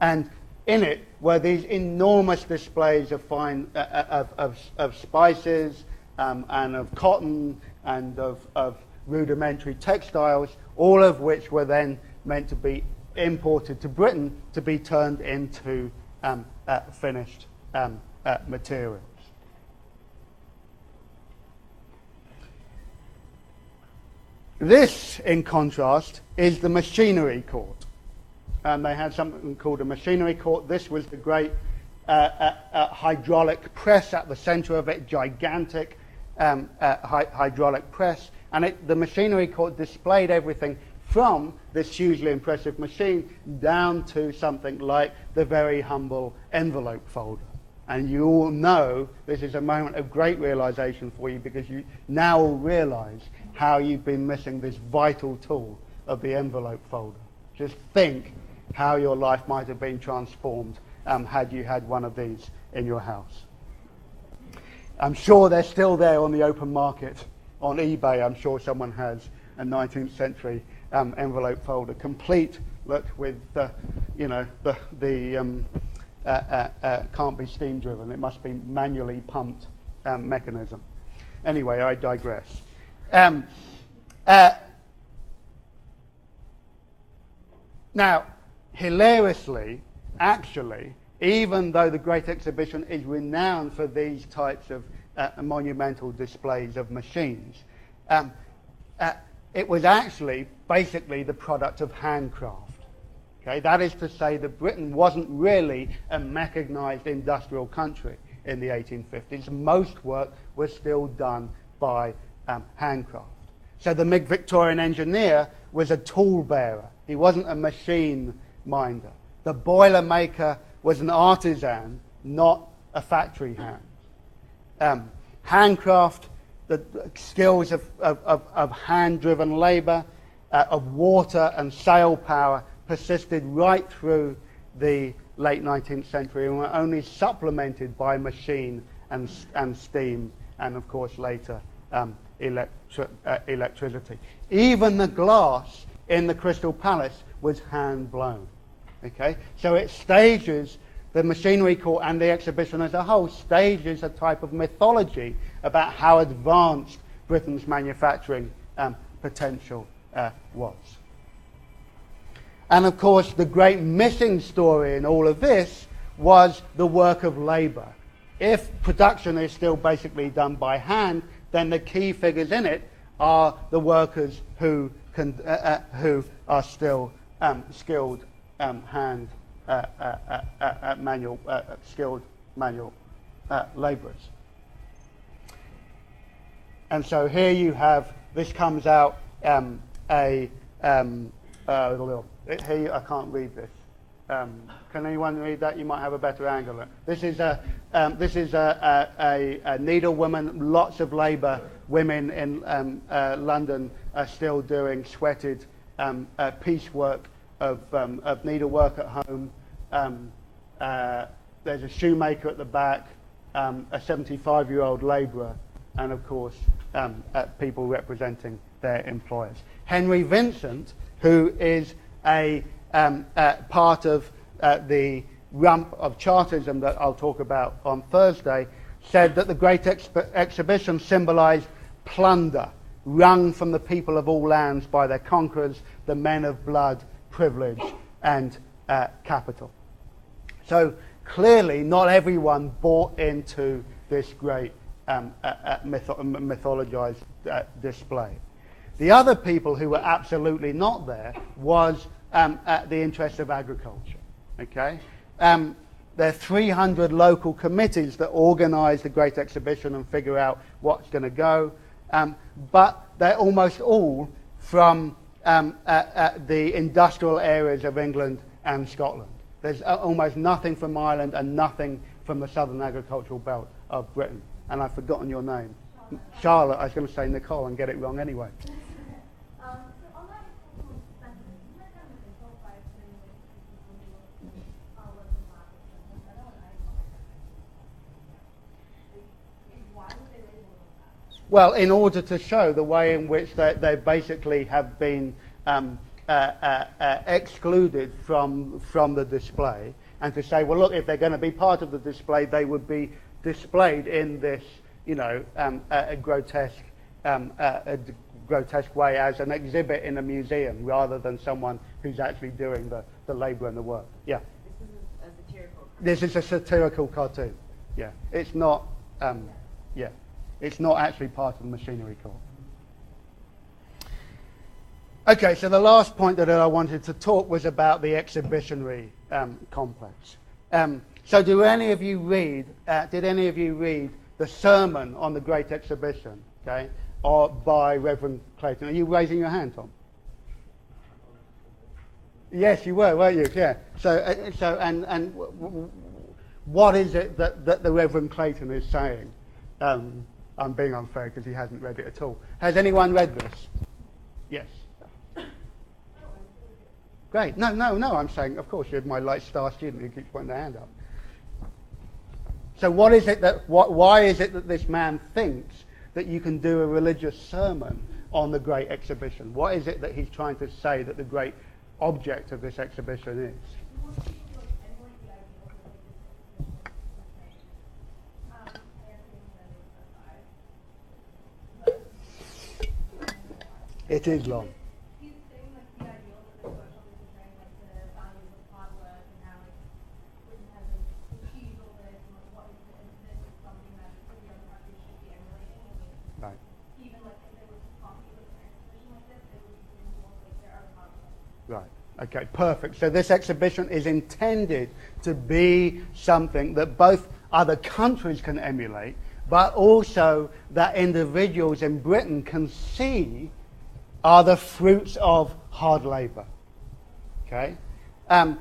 And in it were these enormous displays of fine of spices and of cotton and of rudimentary textiles, all of which were then meant to be imported to Britain to be turned into finished materials. This, in contrast, is the machinery court. They had something called a machinery court. This was the great hydraulic press at the center of it, gigantic hydraulic press. And the machinery court displayed everything from this hugely impressive machine down to something like the very humble envelope folder. And you all know this is a moment of great realization for you, because you now all realize how you've been missing this vital tool of the envelope folder. Just think how your life might have been transformed had you had one of these in your house. I'm sure they're still there on the open market. On eBay, I'm sure someone has a 19th century envelope folder, complete, look, with can't be steam driven. It must be manually pumped mechanism. Anyway, I digress. Now, hilariously, actually, even though the Great Exhibition is renowned for these types of monumental displays of machines, it was actually basically the product of handcraft. Okay? That is to say that Britain wasn't really a mechanized industrial country in the 1850s. Most work was still done by handcraft. So the Victorian engineer was a tool bearer. He wasn't a machine minder. The boiler maker was an artisan, not a factory hand. Handcraft, the skills of hand-driven labor, of water and sail power persisted right through the late 19th century and were only supplemented by machine and steam and, of course, later electricity. Even the glass in the Crystal Palace was hand-blown. Okay? So it stages, the machinery court and the exhibition as a whole stages a type of mythology about how advanced Britain's manufacturing potential was. And of course, the great missing story in all of this was the work of labor. If production is still basically done by hand, then the key figures in it are the workers who are still skilled skilled manual laborers. And so here you have, this comes out I can't read this. Can anyone read that? You might have a better angle. This is a needlewoman. Lots of labour. Women in London are still doing sweated piecework of needlework at home. There's a shoemaker at the back, a 75-year-old labourer, and of course people representing their employers. Henry Vincent, who is a part of the rump of Chartism that I'll talk about on Thursday, said that the Great Exhibition symbolized plunder wrung from the people of all lands by their conquerors, the men of blood, privilege, and capital. So clearly not everyone bought into this great mythologized display. The other people who were absolutely not there was the interest of agriculture. Okay, there are 300 local committees that organise the Great Exhibition and figure out what's going to go, but they're almost all from the industrial areas of England and Scotland. There's almost nothing from Ireland and nothing from the southern agricultural belt of Britain. And I've forgotten your name. Charlotte. I was going to say Nicole and get it wrong anyway. Well, in order to show the way in which they basically have been excluded from the display, and to say, well, look, if they're going to be part of the display, they would be displayed in this, a grotesque way as an exhibit in a museum, rather than someone who's actually doing the labour and the work. Yeah. This is a satirical cartoon. Yeah. It's not. It's not actually part of the Machinery Corps. Okay, so the last point that I wanted to talk was about the exhibitionary complex. So did any of you read the sermon on the Great Exhibition, okay, or by Reverend Clayton? Are you raising your hand, Tom? Yes, you were, weren't you? Yeah. So what is it that the Reverend Clayton is saying? I'm being unfair because he hasn't read it at all. Has anyone read this? Yes. Great. No, I'm saying, of course, you're my light star student who keeps putting their hand up. So why is it that this man thinks that you can do a religious sermon on the Great Exhibition? What is it that he's trying to say that the great object of this exhibition is? It is long. Right. Okay, perfect. So this exhibition is intended to be something that both other countries can emulate, but also that individuals in Britain can see are the fruits of hard labour. Okay? And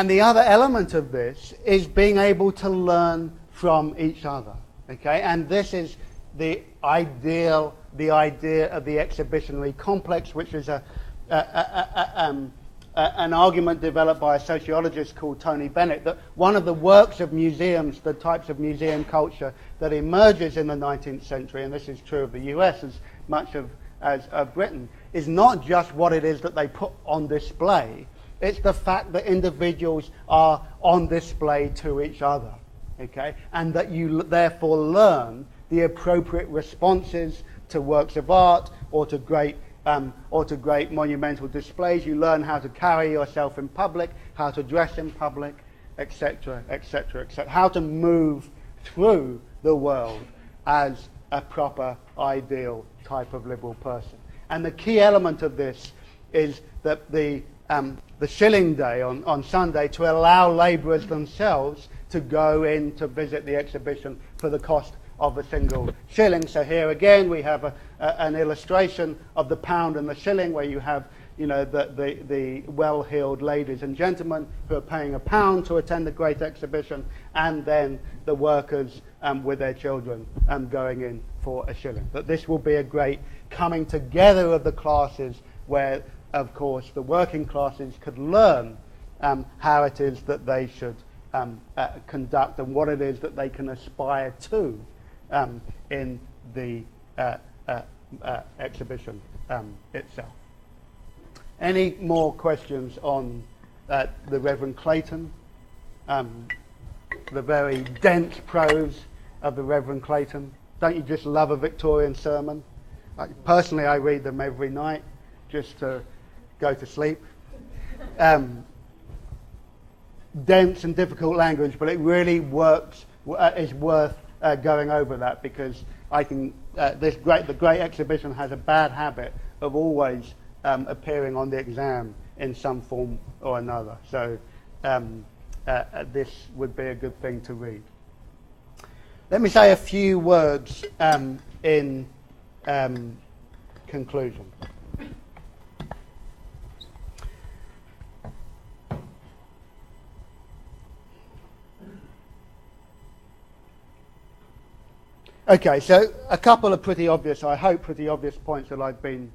the other element of this is being able to learn from each other. Okay? And this is the idea of the exhibitionary complex, which is an argument developed by a sociologist called Tony Bennett, that one of the works of museums, the types of museum culture that emerges in the 19th century, and this is true of the US as much as Britain, is not just what it is that they put on display, it's the fact that individuals are on display to each other, okay? And that you therefore learn the appropriate responses to works of art or to great monumental displays. You learn how to carry yourself in public, how to dress in public, etc., etc., etc. How to move through the world as a proper, ideal type of liberal person. And the key element of this is that the shilling day on Sunday, to allow labourers themselves to go in to visit the exhibition for the cost of a single shilling. So here again we have an illustration of the pound and the shilling, where you have, the well-heeled ladies and gentlemen who are paying £1 to attend the Great Exhibition, and then the workers with their children going in for a shilling. But this will be a great coming together of the classes, where, of course, the working classes could learn how it is that they should conduct and what it is that they can aspire to in the exhibition itself. Any more questions on the Reverend Clayton? The very dense prose of the Reverend Clayton. Don't you just love a Victorian sermon? Personally, I read them every night just to go to sleep. Dense and difficult language, but it really works. Is worth going over that, because I can. The Great Exhibition has a bad habit of always appearing on the exam in some form or another. So this would be a good thing to read. Let me say a few words in conclusion. Okay, so a couple of pretty obvious points that I've been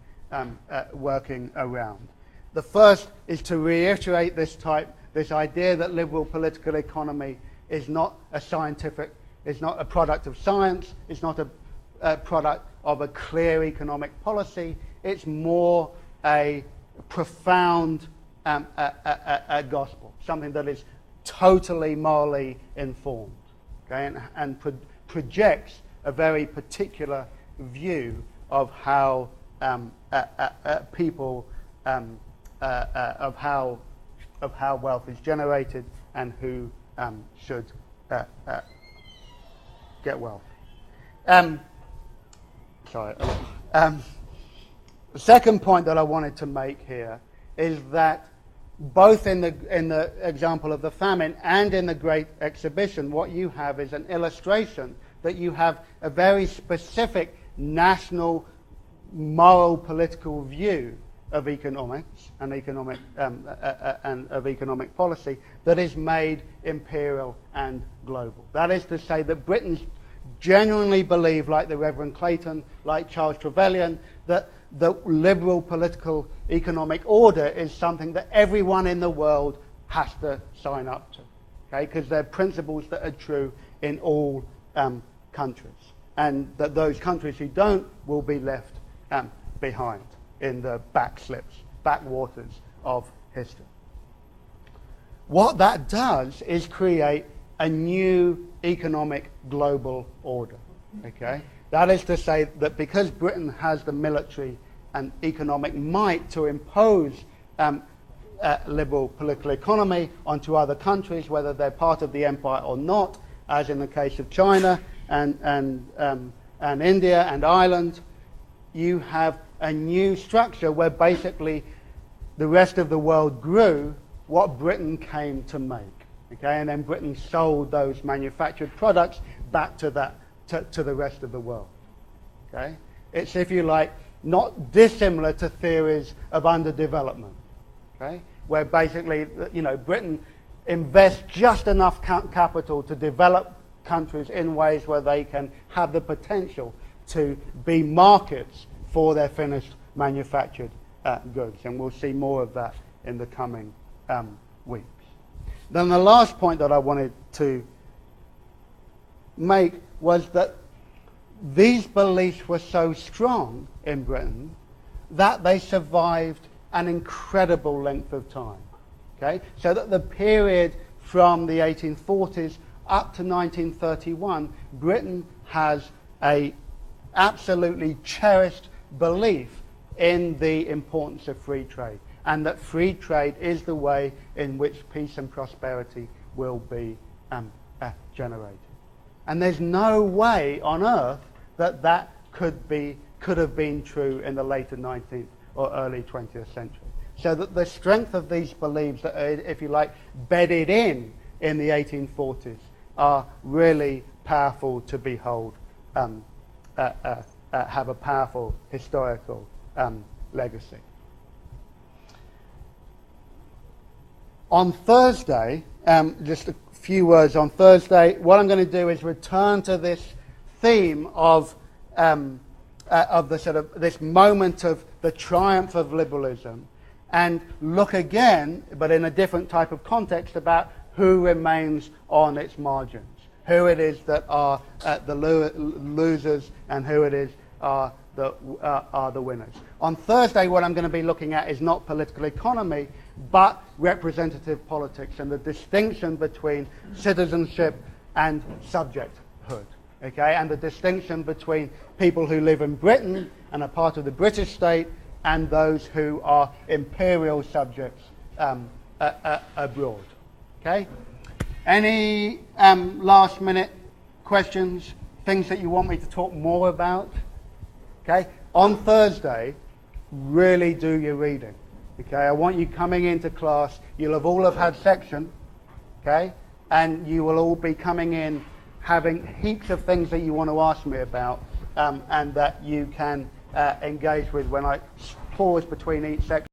working around. The first is to reiterate this idea that liberal political economy is not a scientific, it's not a product of science, it's not a product of a clear economic policy, it's more a profound gospel, something that is totally morally informed, okay, and projects a very particular view of how people of how wealth is generated and who should get wealth. The second point that I wanted to make here is that both in the example of the famine and in the Great Exhibition, what you have is an illustration that you have a very specific national, moral, political view of economics and economic policy that is made imperial and global. That is to say that Britons genuinely believe, like the Reverend Clayton, like Charles Trevelyan, that the liberal political economic order is something that everyone in the world has to sign up to, okay? Because they're principles that are true in all countries, and that those countries who don't will be left behind in the backwaters of history. What that does is create a new economic global order, okay? That is to say that because Britain has the military and economic might to impose liberal political economy onto other countries, whether they're part of the empire or not, as in the case of China and India and Ireland, you have a new structure where basically the rest of the world grew what Britain came to make, okay? And then Britain sold those manufactured products back to the rest of the world, okay? It's, if you like, not dissimilar to theories of underdevelopment, okay? Where basically, you know, Britain invests just enough capital to develop countries in ways where they can have the potential to be markets for their finished manufactured goods. And we'll see more of that in the coming weeks. Then the last point that I wanted to make was that these beliefs were so strong in Britain that they survived an incredible length of time. Okay? So that the period from the 1840s up to 1931, Britain has a absolutely cherished belief in the importance of free trade, and that free trade is the way in which peace and prosperity will be generated. And there's no way on earth that that could have been true in the later 19th or early 20th century. So that the strength of these beliefs that are, if you like, bedded in the 1840s are really powerful to behold, have a powerful historical legacy. On Thursday, just a few words on Thursday, what I'm going to do is return to this theme of the sort of this moment of the triumph of liberalism, and look again, but in a different type of context, about who remains on its margins, who it is that are the losers and who it is are the winners. On Thursday, what I'm going to be looking at is not political economy, but representative politics and the distinction between citizenship and subjecthood, okay? And the distinction between people who live in Britain and are part of the British state and those who are imperial subjects abroad, okay? Any last minute questions, things that you want me to talk more about? Okay, on Thursday, really do your reading. Okay, I want you coming into class. You'll have all had section, okay, and you will all be coming in having heaps of things that you want to ask me about, and that you can engage with when I pause between each section.